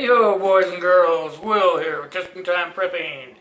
Hey-ho, boys and girls, Will here with Just in Time Prepping.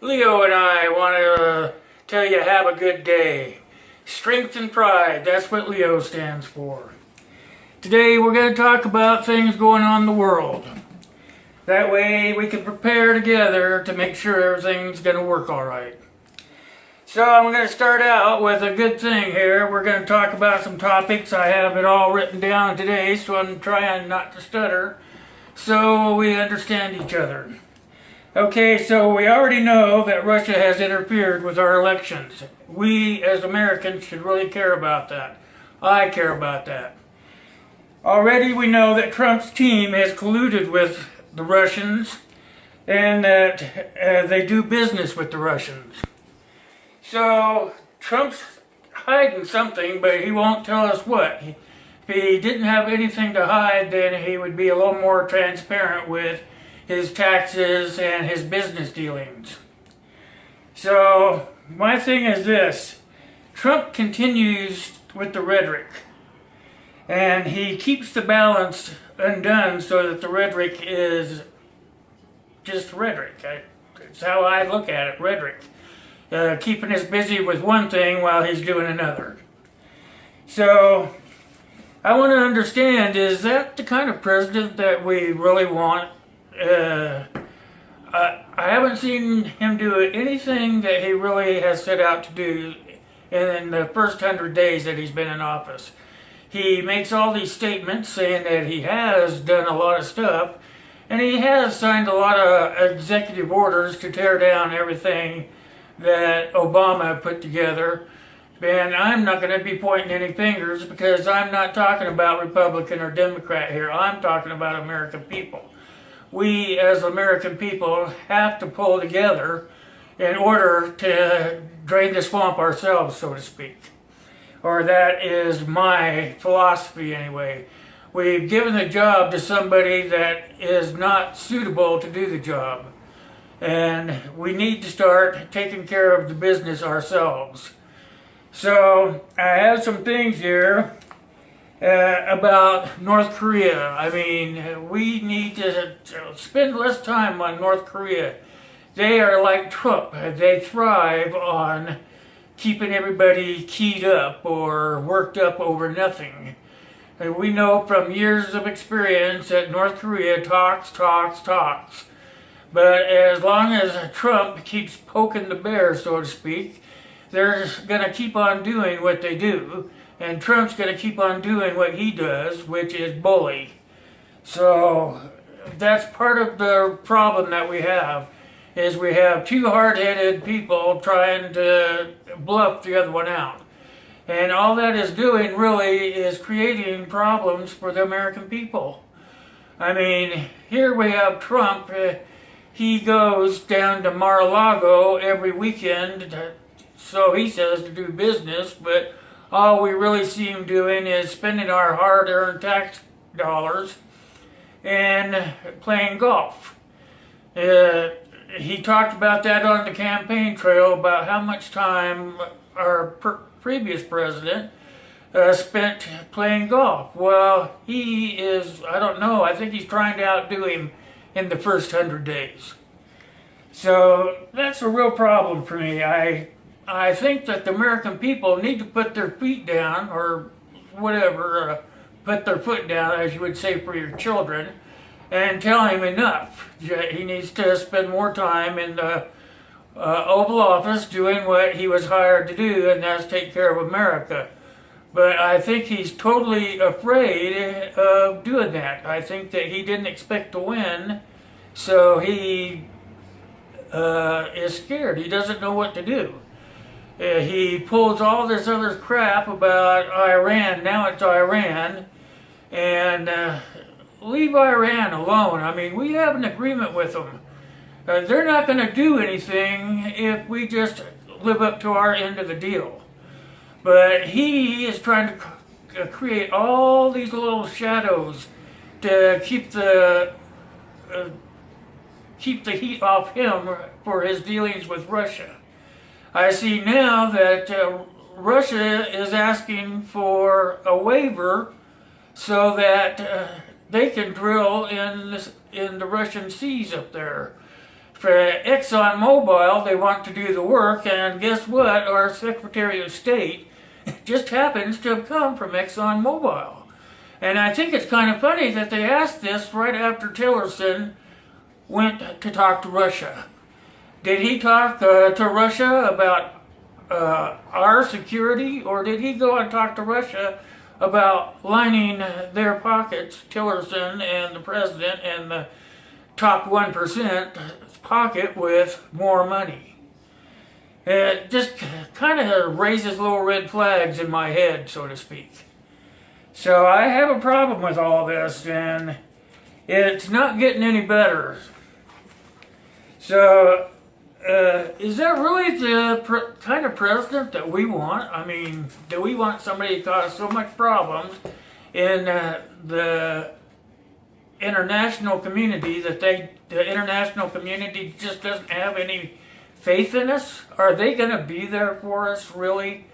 Leo and I want to tell you have a good day. Strength and pride, that's what Leo stands for. Today we're going to talk about things going on in the world. That way we can prepare together to make sure everything's going to work all right. So I'm going to start out with a good thing here. We're going to talk about some topics. I have it all written down today, so I'm trying not to stutter, so we understand each other. Okay, so we already know that Russia has interfered with our elections. We as Americans should really care about that. I care about that. Already we know that Trump's team has colluded with the Russians and that they do business with the Russians. So Trump's hiding something, but he won't tell us what. If he didn't have anything to hide, then he would be a little more transparent with his taxes and his business dealings. So my thing is this: Trump continues with the rhetoric, and he keeps the balance undone so that the rhetoric is just rhetoric. That's how I look at it, rhetoric. Keeping us busy with one thing while he's doing another. So I want to understand, is that the kind of president that we really want? I haven't seen him do anything that he really has set out to do in the first 100 days that he's been in office. He makes all these statements saying that he has done a lot of stuff, and he has signed a lot of executive orders to tear down everything that Obama put together. And I'm not going to be pointing any fingers because I'm not talking about Republican or Democrat here. I'm talking about American people. We as American people have to pull together in order to drain the swamp ourselves, so to speak. Or that is my philosophy anyway. We've given the job to somebody that is not suitable to do the job. And we need to start taking care of the business ourselves. So I have some things here about North Korea. I mean, we need to spend less time on North Korea. They are like Trump. They thrive on keeping everybody keyed up or worked up over nothing. And we know from years of experience that North Korea talks. But as long as Trump keeps poking the bear, so to speak, they're going to keep on doing what they do, and Trump's going to keep on doing what he does, which is bully. So that's part of the problem that we have, is we have two hard-headed people trying to bluff the other one out. And all that is doing really is creating problems for the American people. I mean, here we have Trump. He goes down to Mar-a-Lago every weekend, so he says, to do business, but all we really see him doing is spending our hard-earned tax dollars and playing golf. He talked about that on the campaign trail, about how much time our previous president spent playing golf. Well, he is, I don't know, I think he's trying to outdo him in the first 100 days. So that's a real problem for me. I think that the American people need to put their feet down, or whatever, put their foot down, as you would say for your children, and tell him enough. He needs to spend more time in the Oval Office doing what he was hired to do, and that's take care of America. But I think he's totally afraid of doing that. I think that he didn't expect to win, so he is scared. He doesn't know what to do. He pulls all this other crap about Iran. Now it's Iran. And leave Iran alone. I mean, we have an agreement with them. They're not going to do anything if we just live up to our end of the deal. But he is trying to create all these little shadows to keep the heat off him for his dealings with Russia. I see now that Russia is asking for a waiver so that they can drill in the Russian seas up there. For ExxonMobil, they want to do the work, and guess what? Our Secretary of State just happens to have come from ExxonMobil. And I think it's kind of funny that they asked this right after Tillerson went to talk to Russia. Did he talk to Russia about our security, or did he go and talk to Russia about lining their pockets, Tillerson and the president and the top 1% pocket, with more money? It just kind of raises little red flags in my head, so to speak. So I have a problem with all this, and it's not getting any better. So, is that really the kind of president that we want? I mean, do we want somebody who caused so much problems in the international community that the international community just doesn't have any faith in us? Are they going to be there for us, really,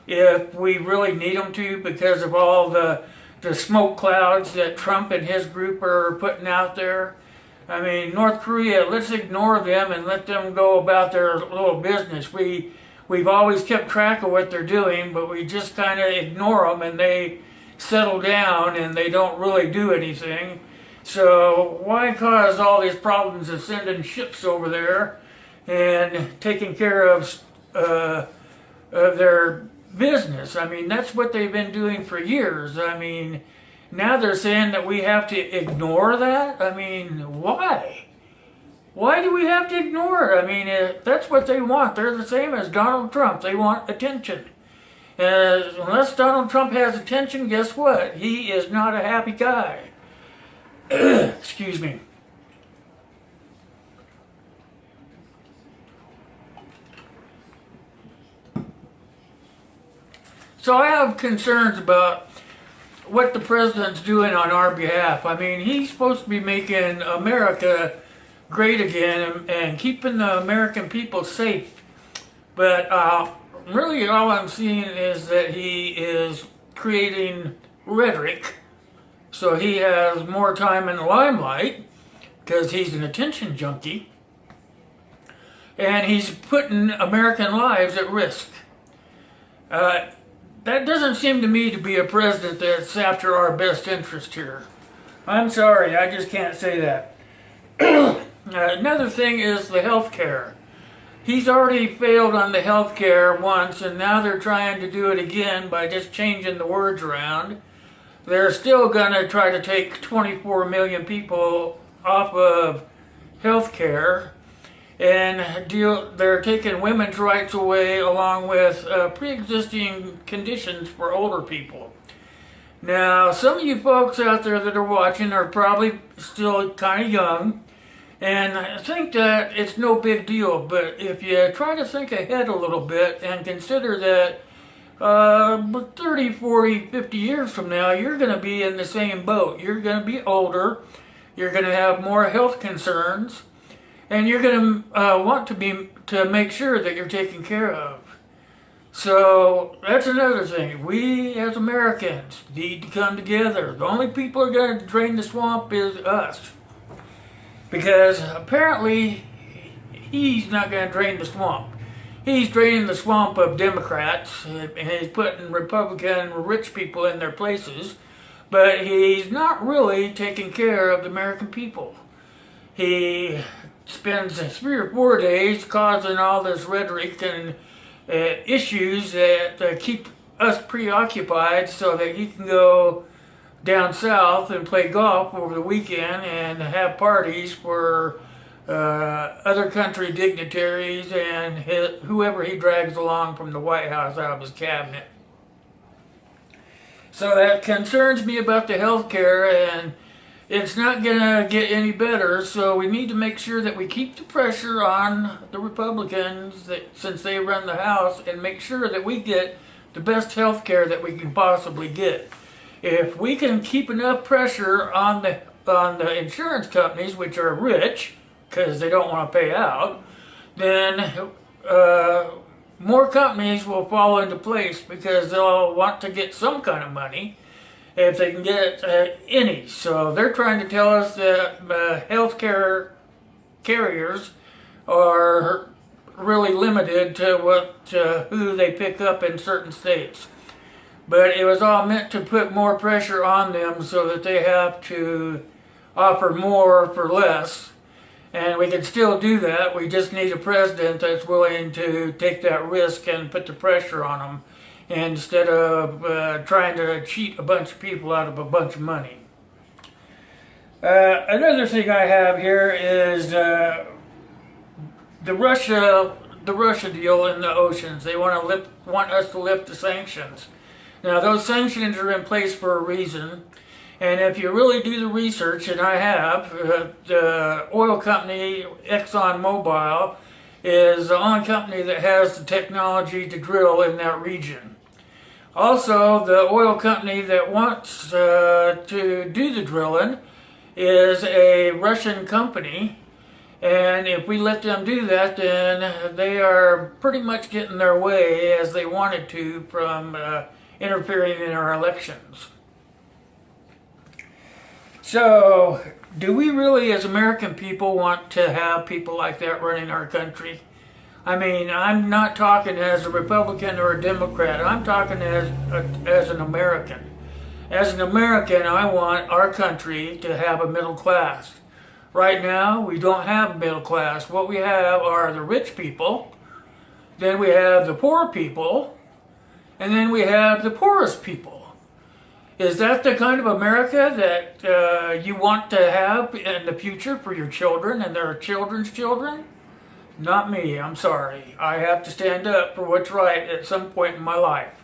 if we really need them to, because of all the smoke clouds that Trump and his group are putting out there? I mean, North Korea, let's ignore them and let them go about their little business. We've always kept track of what they're doing, but we just kind of ignore them, and they settle down and they don't really do anything. So why cause all these problems of sending ships over there and taking care of their business? I mean, that's what they've been doing for years. I mean, now they're saying that we have to ignore that? I mean, why? Why do we have to ignore it? I mean, that's what they want. They're the same as Donald Trump. They want attention. Unless Donald Trump has attention, guess what? He is not a happy guy. Excuse me. So I have concerns about what the president's doing on our behalf. I mean, he's supposed to be making America great again and keeping the American people safe. But really all I'm seeing is that he is creating rhetoric so he has more time in the limelight, because he's an attention junkie. And he's putting American lives at risk. That doesn't seem to me to be a president that's after our best interest here. I'm sorry, I just can't say that. Another thing is the health care. He's already failed on the health care once, and now they're trying to do it again by just changing the words around. They're still going to try to take 24 million people off of health care. And they're taking women's rights away, along with pre-existing conditions for older people. Now, some of you folks out there that are watching are probably still kind of young, and I think that it's no big deal. But if you try to think ahead a little bit and consider that 30, 40, 50 years from now, you're going to be in the same boat. You're going to be older. You're going to have more health concerns. And you're going to want to make sure that you're taken care of. So that's another thing. We as Americans need to come together. The only people who are going to drain the swamp is us. Because apparently he's not going to drain the swamp. He's draining the swamp of Democrats, and he's putting Republican rich people in their places. But he's not really taking care of the American people. He spends 3 or 4 days causing all this rhetoric and issues that keep us preoccupied so that he can go down south and play golf over the weekend and have parties for other country dignitaries and whoever he drags along from the White House out of his cabinet. So that concerns me about the health care, and it's not going to get any better, so we need to make sure that we keep the pressure on the Republicans, since they run the House, and make sure that we get the best health care that we can possibly get. If we can keep enough pressure on the insurance companies, which are rich, because they don't want to pay out, then more companies will fall into place, because they'll want to get some kind of money. if they can get any. So they're trying to tell us that healthcare carriers are really limited to who they pick up in certain states. But it was all meant to put more pressure on them so that they have to offer more for less. And we can still do that. We just need a president that's willing to take that risk and put the pressure on them instead of trying to cheat a bunch of people out of a bunch of money. Another thing I have here is the Russia deal in the oceans. They want us to lift the sanctions. Now those sanctions are in place for a reason. And if you really do the research, and I have, the oil company ExxonMobil is the only company that has the technology to drill in that region. Also, the oil company that wants to do the drilling is a Russian company. And if we let them do that, then they are pretty much getting their way as they wanted to from interfering in our elections. So, do we really as American people want to have people like that running our country? I mean, I'm not talking as a Republican or a Democrat. I'm talking as an American. As an American, I want our country to have a middle class. Right now, we don't have a middle class. What we have are the rich people, then we have the poor people, and then we have the poorest people. Is that the kind of America that you want to have in the future for your children and their children's children? Not me, I'm sorry. I have to stand up for what's right at some point in my life.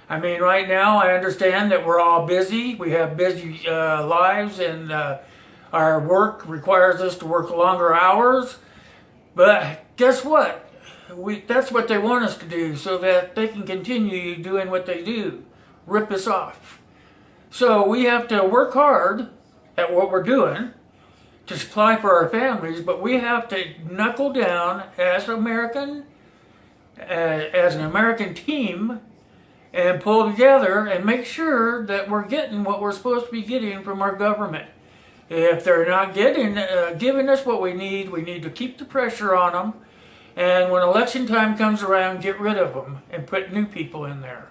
I mean, right now I understand that we're all busy. We have busy lives, and our work requires us to work longer hours. But guess what? That's what they want us to do so that they can continue doing what they do, rip us off. So we have to work hard at what we're doing to supply for our families, but we have to knuckle down as an American team and pull together and make sure that we're getting what we're supposed to be getting from our government. If they're not giving us what we need to keep the pressure on them, and when election time comes around, get rid of them and put new people in there.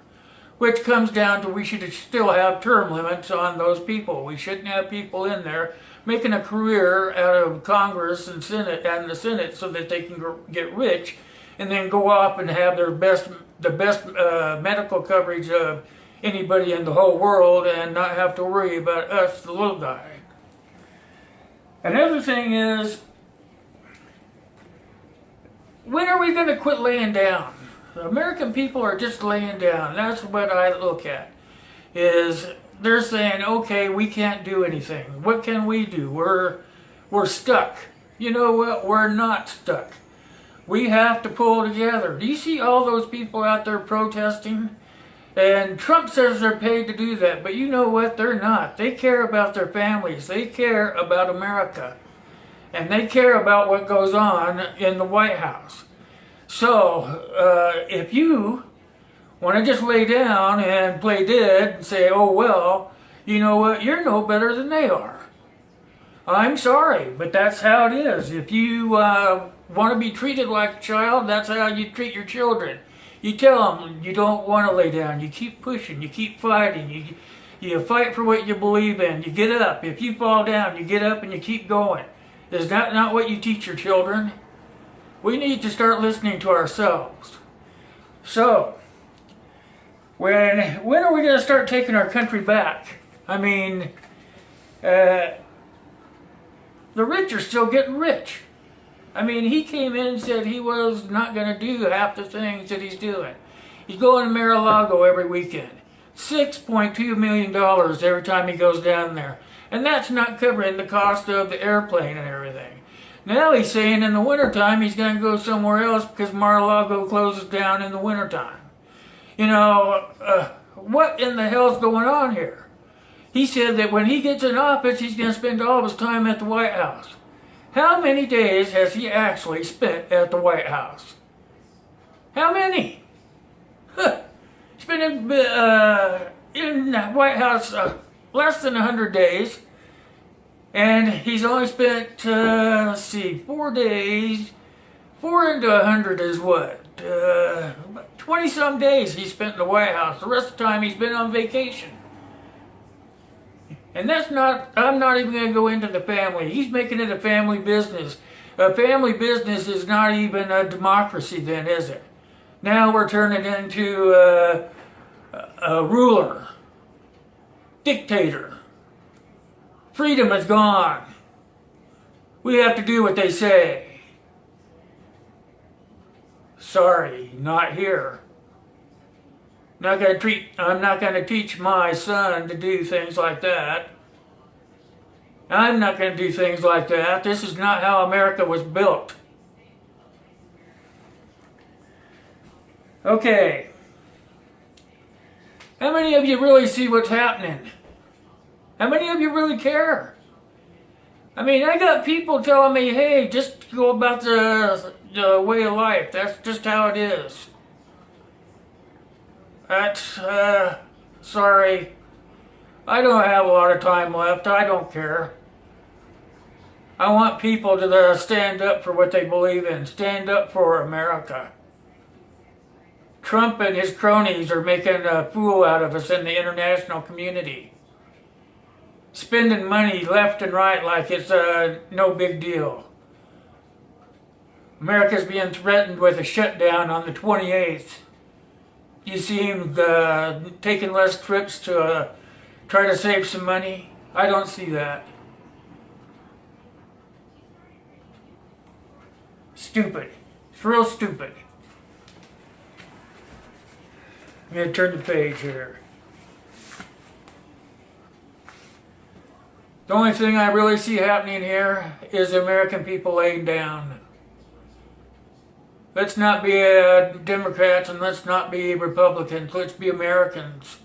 Which comes down to we should still have term limits on those people. We shouldn't have people in there making a career out of Congress and the Senate so that they can get rich and then go off and have the best medical coverage of anybody in the whole world and not have to worry about us, the little guy. Another thing is, when are we going to quit laying down? The American people are just laying down. That's what I look at. Is they're saying, okay, we can't do anything. What can we do? We're stuck. You know what? We're not stuck. We have to pull together. Do you see all those people out there protesting? And Trump says they're paid to do that, but you know what? They're not. They care about their families. They care about America. And they care about what goes on in the White House. So, if you want to just lay down and play dead and say, oh, well, you know what, you're no better than they are. I'm sorry, but that's how it is. If you want to be treated like a child, that's how you treat your children. You tell them you don't want to lay down. You keep pushing. You keep fighting. You fight for what you believe in. You get up. If you fall down, you get up and you keep going. Is that not what you teach your children? We need to start listening to ourselves. So, when are we going to start taking our country back? I mean, the rich are still getting rich. I mean, he came in and said he was not going to do half the things that he's doing. He's going to Mar-a-Lago every weekend. $6.2 million every time he goes down there. And that's not covering the cost of the airplane and everything. Now he's saying in the wintertime he's going to go somewhere else because Mar-a-Lago closes down in the wintertime. You know, what in the hell's going on here? He said that when he gets in office, he's going to spend all of his time at the White House. How many days has he actually spent at the White House? How many? Spending in the White House less than 100 days, and he's only spent, 4 days. 4 into 100 is what? 20 some days he spent in the White House. The rest of the time he's been on vacation. And that's not, I'm not even going to go into the family. He's making it a family business. A family business is not even a democracy then, is it? Now we're turning into a ruler, dictator. Freedom is gone. We have to do what they say. Sorry, not here. I'm not going to teach my son to do things like that. I'm not going to do things like that. This is not how America was built. Okay. How many of you really see what's happening? How many of you really care? I mean, I got people telling me, hey, just go about the way of life. That's just how it is. That's, sorry. I don't have a lot of time left. I don't care. I want people to stand up for what they believe in. Stand up for America. Trump and his cronies are making a fool out of us in the international community. Spending money left and right like it's no big deal. America's being threatened with a shutdown on the 28th. You see him taking less trips to try to save some money? I don't see that. Stupid. It's real stupid. I'm going to turn the page here. The only thing I really see happening here is the American people laying down. Let's not be Democrats and let's not be Republicans. Let's be Americans.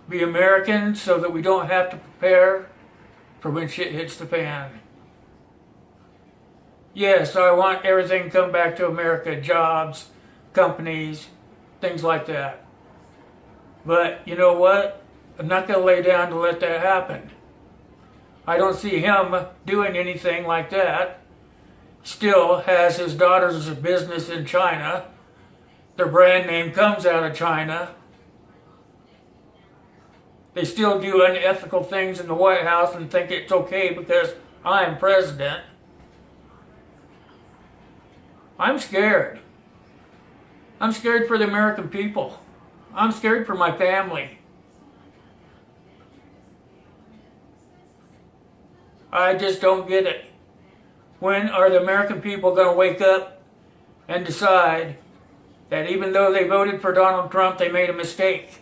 Be Americans so that we don't have to prepare for when shit hits the fan. Yes, I want everything to come back to America. Jobs, companies, things like that. But you know what? I'm not going to lay down to let that happen. I don't see him doing anything like that. Still has his daughter's business in China. Their brand name comes out of China. They still do unethical things in the White House and think it's okay because I'm president. I'm scared. I'm scared for the American people. I'm scared for my family. I just don't get it. When are the American people going to wake up and decide that even though they voted for Donald Trump, they made a mistake?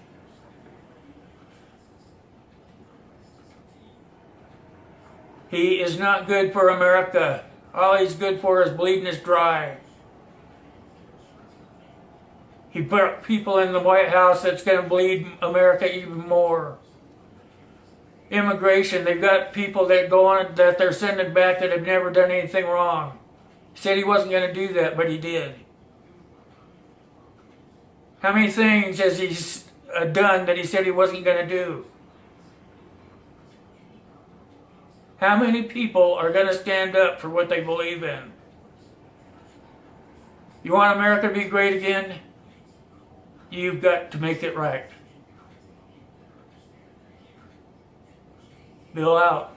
He is not good for America. All he's good for is bleeding us dry. He put people in the White House that's going to bleed America even more. Immigration, they've got people that they're sending back that have never done anything wrong. He said he wasn't going to do that, but he did. How many things has he done that he said he wasn't going to do? How many people are going to stand up for what they believe in? You want America to be great again? You've got to make it right. Bill out.